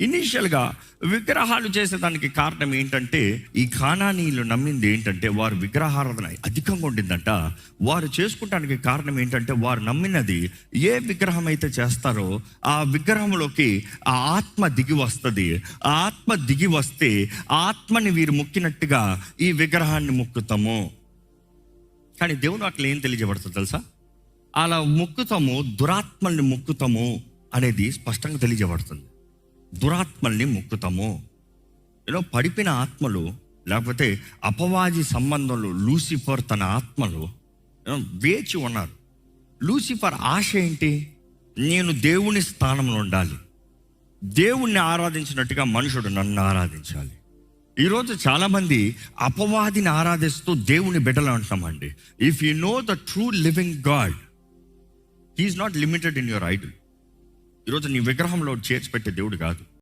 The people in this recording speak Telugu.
ఇనీషియల్గా విగ్రహాలు చేసేదానికి కారణం ఏంటంటే, ఈ కానానీయులు నమ్మింది ఏంటంటే, వారు విగ్రహారాధన అధికంగా ఉండిందంట. వారు చేసుకుంటానికి కారణం ఏంటంటే, వారు నమ్మినది ఏ విగ్రహం అయితే చేస్తారో ఆ విగ్రహంలోకి ఆ ఆత్మ దిగి వస్తుంది. ఆ ఆత్మ దిగి వస్తే ఆత్మని వీరు మొక్కినట్టుగా ఈ విగ్రహాన్ని మొక్కుతాము. కానీ దేవుడు అట్లా ఏం తెలియజేయబడుతుంది తెలుసా? అలా మొక్కుతాము, దురాత్మల్ని మొక్కుతాము అనేది స్పష్టంగా తెలియజేయబడుతుంది. దురాత్మల్ని మొక్కుతాము. పడిపోయిన ఆత్మలు, లేకపోతే అపవాది సంబంధంలో లూసిఫర్ తన ఆత్మలు వేచి ఉన్నారు. లూసిఫర్ ఆశ ఏంటి? నేను దేవుని స్థానంలో ఉండాలి, దేవుణ్ణి ఆరాధించినట్టుగా మనుషుడు నన్ను ఆరాధించాలి. ఈరోజు చాలామంది అపవాదిని ఆరాధిస్తూ దేవుని బిడ్డలు అంటామండి. If you know the true living God, he's not limited in your idol. ఈరోజు నీ విగ్రహంలో చేర్చి పెట్టే దేవుడు కాదు.